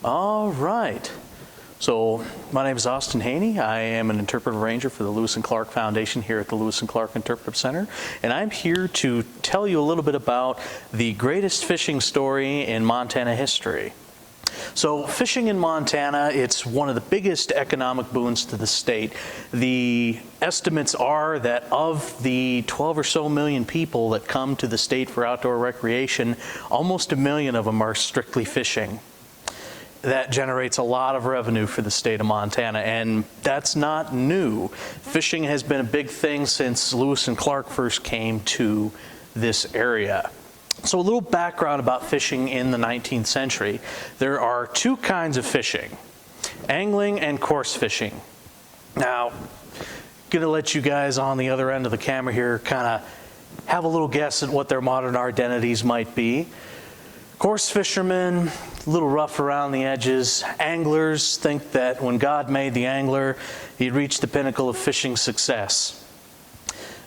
All right. So my name is Austin Haney. I am an interpretive ranger for the Lewis and Clark Foundation here at the Lewis and Clark Interpretive Center. And I'm here to tell you a little bit about the greatest fishing story in Montana history. So fishing in Montana, it's one of the biggest economic boons to the state. The estimates are that of the 12 or so million people that come to the state for outdoor recreation, almost 1 million of them are strictly fishing. That generates a lot of revenue for the state of Montana, and that's not new. Fishing has been a big thing since Lewis and Clark first came to this area. So a little background about fishing in the 19th century. There are two kinds of fishing, angling and coarse fishing. Now, I'm gonna let you guys on the other end of the camera here kind of have a little guess at what their modern identities might be. Coarse fishermen, a little rough around the edges. Anglers think that when God made the angler, he'd reached the pinnacle of fishing success.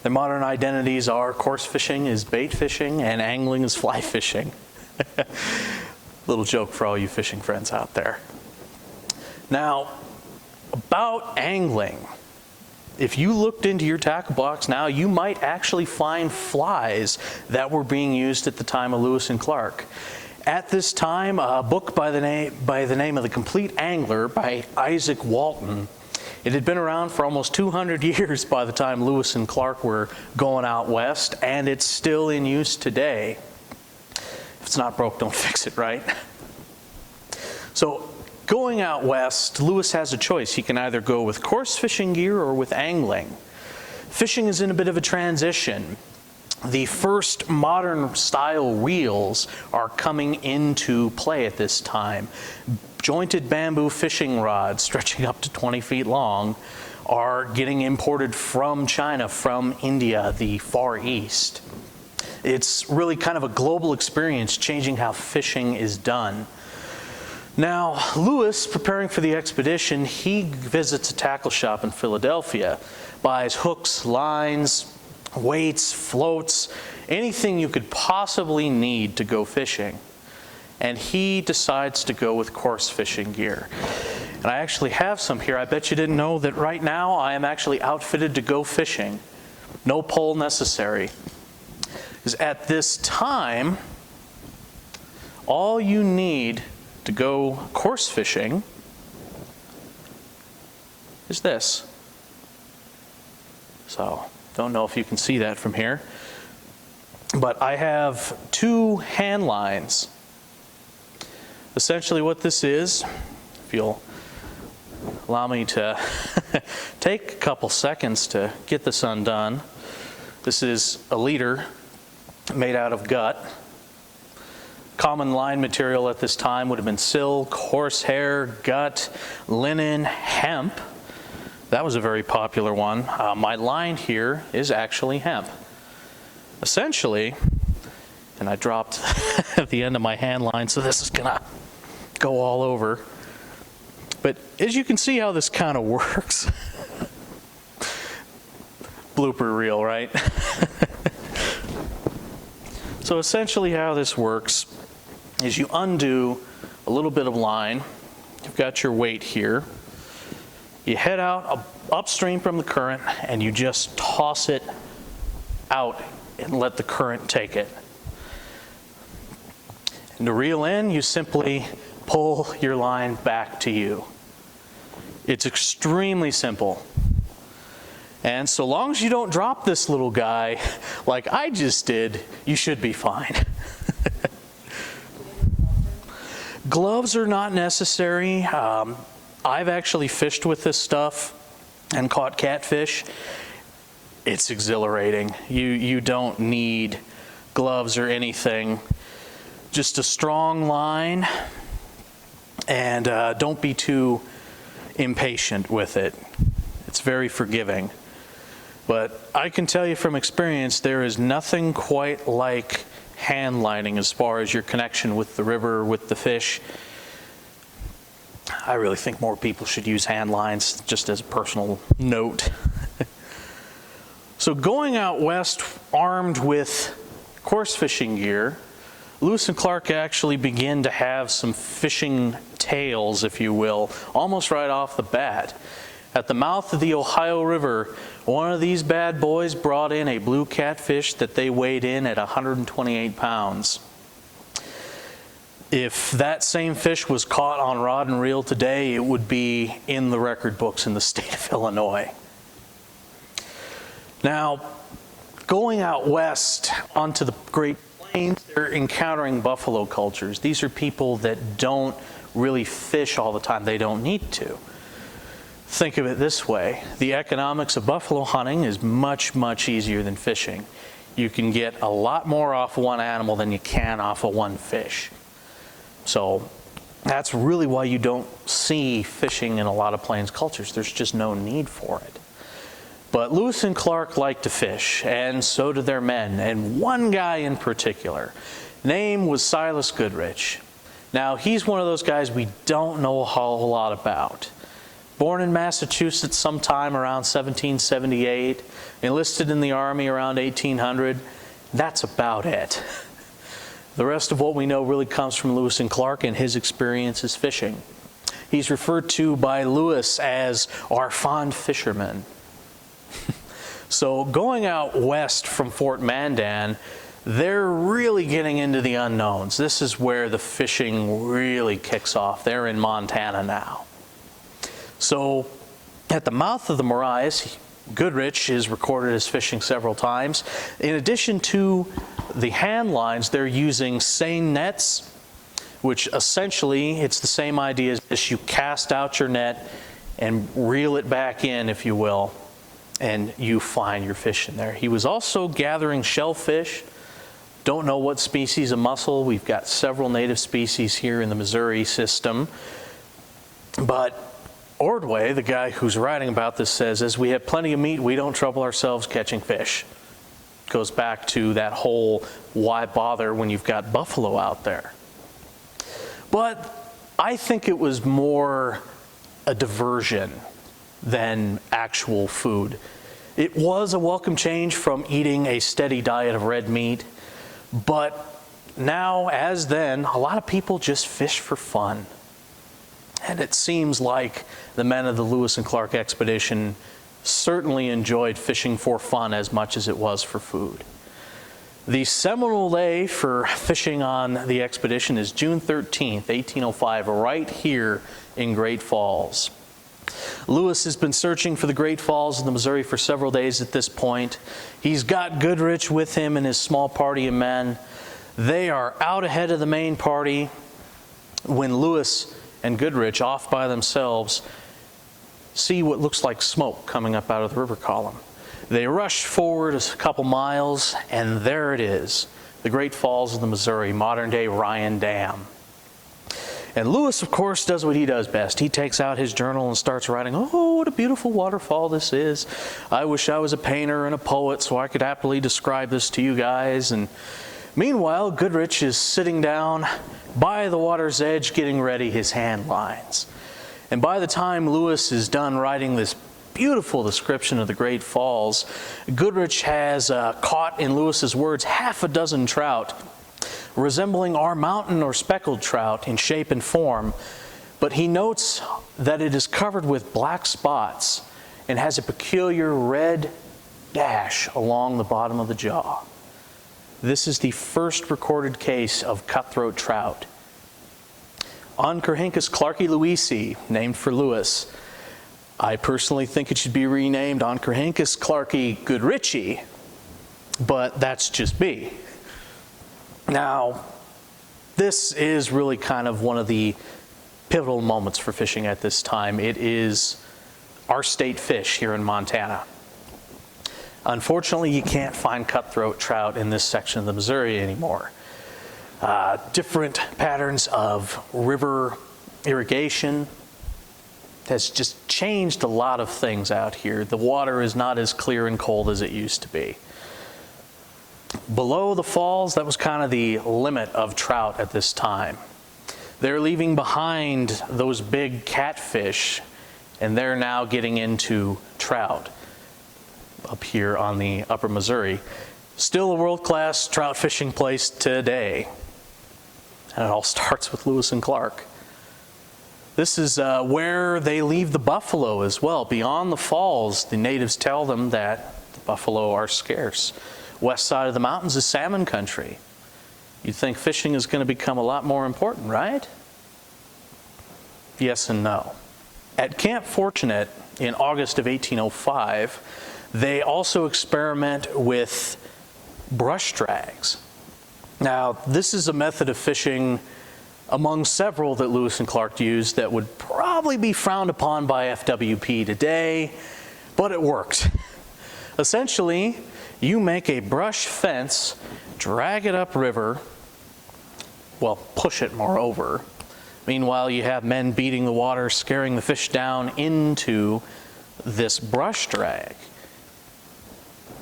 Their modern identities are coarse fishing is bait fishing and angling is fly fishing. Little joke for all you fishing friends out there. Now, about angling. If you looked into your tackle box now, you might actually find flies that were being used at the time of Lewis and Clark. At this time, a book by the name of The Complete Angler by Isaac Walton. It had been around for almost 200 years by the time Lewis and Clark were going out west, and it's still in use today. If it's not broke, don't fix it, right? So, going out west, Lewis has a choice. He can either go with coarse fishing gear or with angling. Fishing is in a bit of a transition. The first modern style reels are coming into play at this time. Jointed bamboo fishing rods stretching up to 20 feet long are getting imported from China, from India, the Far East. It's really kind of a global experience, changing how fishing is done. Now, Lewis, preparing for the expedition, he visits a tackle shop in Philadelphia, buys hooks, lines, weights, floats, anything you could possibly need to go fishing. And he decides to go with coarse fishing gear. And I actually have some here. I bet you didn't know that right now I am actually outfitted to go fishing. No pole necessary. Because at this time, all you need to go coarse fishing is this. So, don't know if you can see that from here. But I have 2 hand lines. Essentially what this is, if you'll allow me to take a couple seconds to get this undone. This is a leader made out of gut. Common line material at this time would have been silk, horsehair, gut, linen, hemp. That was a very popular one. My line here is actually hemp. Essentially, and I dropped at the end of my hand line, so this is gonna go all over. But as you can see how this kind of works. Blooper reel, right? So essentially how this works is you undo a little bit of line. You've got your weight here. You head out upstream from the current and you just toss it out and let the current take it. And to reel in, you simply pull your line back to you. It's extremely simple. And so long as you don't drop this little guy like I just did, you should be fine. Gloves are not necessary. I've actually fished with this stuff and caught catfish. It's exhilarating. You don't need gloves or anything. Just a strong line, and don't be too impatient with it. It's very forgiving. But I can tell you from experience, there is nothing quite like hand lining as far as your connection with the river, with the fish. I really think more people should use hand lines, just as a personal note. So going out west armed with coarse fishing gear, Lewis and Clark actually begin to have some fishing tales, if you will, almost right off the bat. At the mouth of the Ohio River, one of these bad boys brought in a blue catfish that they weighed in at 128 pounds. If that same fish was caught on rod and reel today, it would be in the record books in the state of Illinois. Now, going out west onto the Great Plains, they're encountering buffalo cultures. These are people that don't really fish all the time. They don't need to. Think of it this way. The economics of buffalo hunting is much, much easier than fishing. You can get a lot more off of one animal than you can off of one fish. So that's really why you don't see fishing in a lot of plains cultures. There's just no need for it. But Lewis and Clark liked to fish, and so did their men, and one guy in particular. Name was Silas Goodrich. Now, he's one of those guys we don't know a whole lot about. Born in Massachusetts sometime around 1778, enlisted in the Army around 1800. That's about it. The rest of what we know really comes from Lewis and Clark and his experiences fishing. He's referred to by Lewis as our fond fisherman. So going out west from Fort Mandan, they're really getting into the unknowns. This is where the fishing really kicks off. They're in Montana now. So at the mouth of the Morais, Goodrich is recorded as fishing several times. In addition to the hand lines, they're using seine nets, which essentially it's the same idea as this. You cast out your net and reel it back in, if you will, and you find your fish in there. He was also gathering shellfish. Don't know what species of mussel. We've got several native species here in the Missouri system. But Ordway, the guy who's writing about this, says, as we have plenty of meat, we don't trouble ourselves catching fish. Goes back to that whole why bother when you've got buffalo out there. But I think it was more a diversion than actual food. It was a welcome change from eating a steady diet of red meat, but now, as then, a lot of people just fish for fun. And it seems like the men of the Lewis and Clark expedition certainly enjoyed fishing for fun as much as it was for food. The seminal day for fishing on the expedition is June 13th, 1805, right here in Great Falls. Lewis has been searching for the Great Falls in the Missouri for several days at this point. He's got Goodrich with him and his small party of men. They are out ahead of the main party when Lewis and Goodrich, off by themselves, see what looks like smoke coming up out of the river column. They rush forward a couple miles, and there it is, the Great Falls of the Missouri, modern-day Ryan Dam. And Lewis, of course, does what he does best. He takes out his journal and starts writing, oh, what a beautiful waterfall this is. I wish I was a painter and a poet so I could aptly describe this to you guys. And meanwhile, Goodrich is sitting down by the water's edge getting ready his hand lines. And by the time Lewis is done writing this beautiful description of the Great Falls, Goodrich has caught, in Lewis's words, half a dozen trout, resembling our mountain or speckled trout in shape and form, but he notes that it is covered with black spots and has a peculiar red dash along the bottom of the jaw. This is the first recorded case of cutthroat trout. Oncorhynchus clarkii lewisi, named for Lewis. I personally think it should be renamed Oncorhynchus clarkii goodrichi, but that's just me. Now, this is really kind of one of the pivotal moments for fishing at this time. It is our state fish here in Montana. Unfortunately, you can't find cutthroat trout in this section of the Missouri anymore. Different patterns of river irrigation has just changed a lot of things out here. The water is not as clear and cold as it used to be. Below the falls, that was kind of the limit of trout at this time. They're leaving behind those big catfish, and they're now getting into trout up here on the upper Missouri. Still a world-class trout fishing place today. And it all starts with Lewis and Clark. This is where they leave the buffalo as well. Beyond the falls, the natives tell them that the buffalo are scarce. West side of the mountains is salmon country. You'd think fishing is going to become a lot more important, right? Yes and no. At Camp Fortunate in August of 1805, they also experiment with brush drags. Now, this is a method of fishing among several that Lewis and Clark used that would probably be frowned upon by FWP today, but it worked. Essentially, you make a brush fence, drag it upriver, well, push it moreover. Meanwhile, you have men beating the water, scaring the fish down into this brush drag.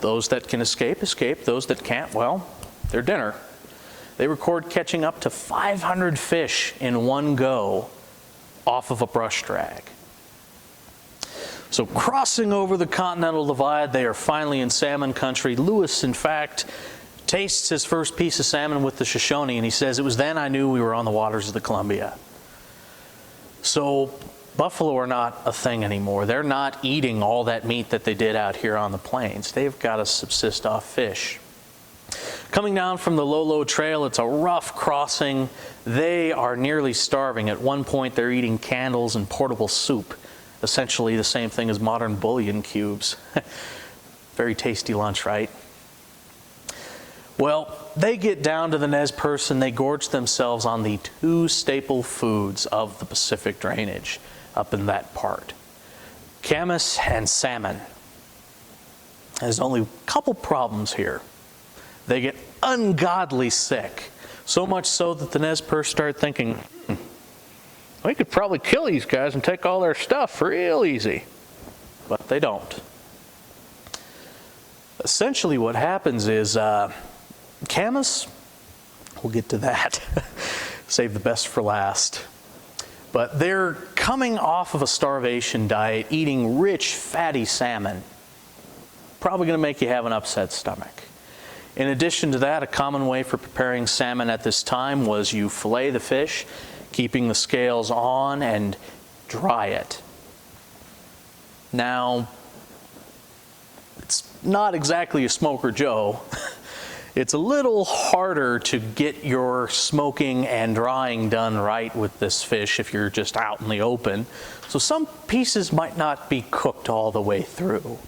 Those that can escape, escape. Those that can't, well, they're dinner. They record catching up to 500 fish in one go off of a brush drag. So crossing over the Continental Divide, they are finally in salmon country. Lewis, in fact, tastes his first piece of salmon with the Shoshone, and he says, "It was then I knew we were on the waters of the Columbia." So buffalo are not a thing anymore. They're not eating all that meat that they did out here on the plains. They've got to subsist off fish. Coming down from the Lolo Trail, it's a rough crossing. They are nearly starving. At one point, they're eating candles and portable soup, essentially the same thing as modern bouillon cubes. Very tasty lunch, right? Well, they get down to the Nez Perce and they gorge themselves on the two staple foods of the Pacific drainage up in that part: camas and salmon. There's only a couple problems here. They get ungodly sick, so much so that the Nez Perce start thinking, we could probably kill these guys and take all their stuff real easy. But they don't. Essentially what happens is camas, we'll get to that, save the best for last. But they're coming off of a starvation diet, eating rich, fatty salmon. Probably going to make you have an upset stomach. In addition to that, a common way for preparing salmon at this time was you fillet the fish, keeping the scales on, and dry it. Now, it's not exactly a Smoker Joe. It's a little harder to get your smoking and drying done right with this fish if you're just out in the open. So some pieces might not be cooked all the way through.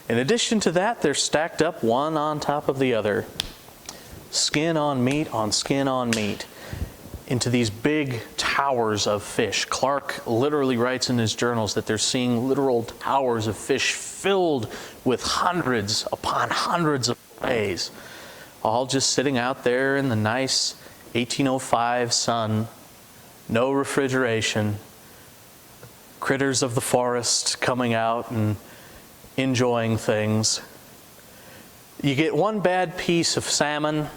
In addition to that, they're stacked up one on top of the other, skin on meat, into these big towers of fish. Clark literally writes in his journals that they're seeing literal towers of fish filled with hundreds upon hundreds of fillets, all just sitting out there in the nice 1805 sun, no refrigeration, critters of the forest coming out and enjoying things. You get one bad piece of salmon.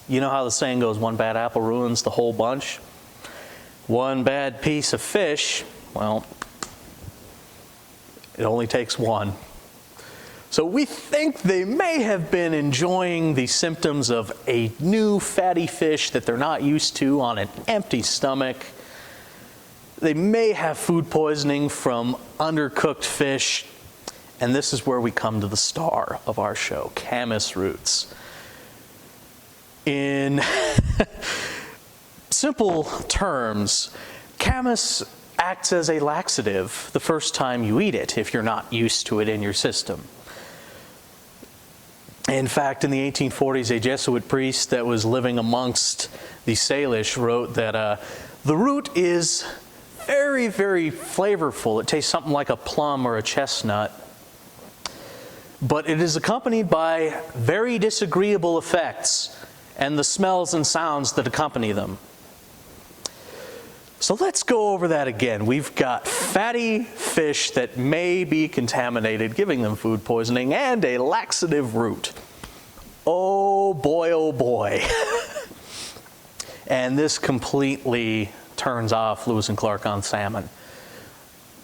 You know how the saying goes, one bad apple ruins the whole bunch. One bad piece of fish, well, it only takes one. So we think they may have been enjoying the symptoms of a new fatty fish that they're not used to on an empty stomach. They may have food poisoning from undercooked fish. And this is where we come to the star of our show, Camus Roots. In simple terms, camas acts as a laxative the first time you eat it, if you're not used to it in your system. In fact, in the 1840s, a Jesuit priest that was living amongst the Salish wrote that the root is very, very flavorful. It tastes something like a plum or a chestnut. But it is accompanied by very disagreeable effects and the smells and sounds that accompany them. So let's go over that again. We've got fatty fish that may be contaminated, giving them food poisoning, and a laxative root. Oh boy. And this completely turns off Lewis and Clark on salmon.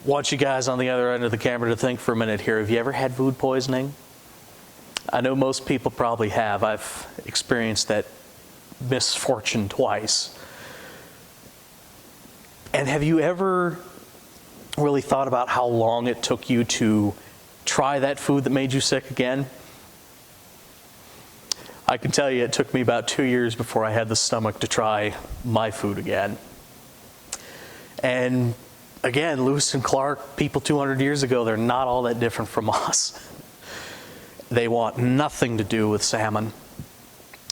Want you guys on the other end of the camera to think for a minute here. Have you ever had food poisoning? I know most people probably have. I've experienced that misfortune twice. And have you ever really thought about how long it took you to try that food that made you sick again? I can tell you it took me about 2 years before I had the stomach to try my food again. And again, Lewis and Clark, people 200 years ago, they're not all that different from us. They want nothing to do with salmon.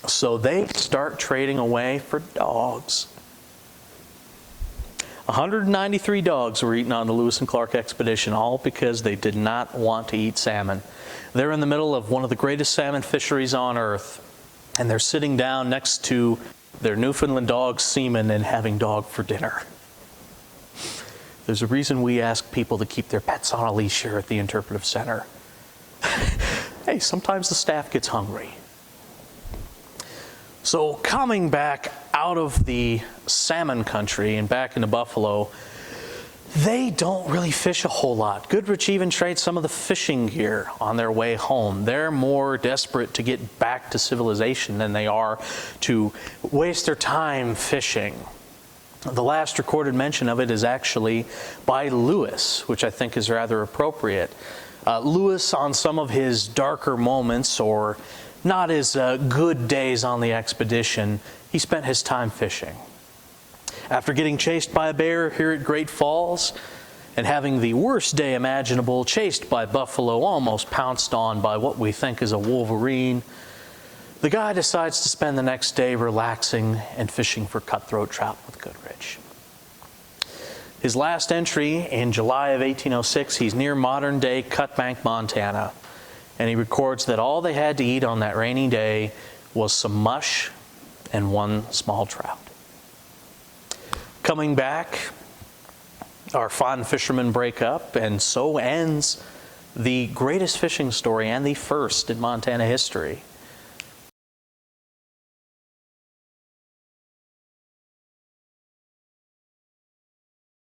So they start trading away for dogs. 193 dogs were eaten on the Lewis and Clark expedition, all because they did not want to eat salmon. They're in the middle of one of the greatest salmon fisheries on earth, and they're sitting down next to their Newfoundland dog, Seaman, and having dog for dinner. There's a reason we ask people to keep their pets on a leash here at the Interpretive Center. Hey, sometimes the staff gets hungry. So coming back out of the salmon country and back into Buffalo, they don't really fish a whole lot. Goodrich even trades some of the fishing gear on their way home. They're more desperate to get back to civilization than they are to waste their time fishing. The last recorded mention of it is actually by Lewis, which I think is rather appropriate. Lewis, on some of his darker moments or not as good days on the expedition, he spent his time fishing. After getting chased by a bear here at Great Falls and having the worst day imaginable, chased by buffalo, almost pounced on by what we think is a wolverine, the guy decides to spend the next day relaxing and fishing for cutthroat trout with Goodrich. His last entry in July of 1806, he's near modern-day Cutbank, Montana, and he records that all they had to eat on that rainy day was some mush and one small trout. Coming back, our fond fishermen break up, and so ends the greatest fishing story and the first in Montana history.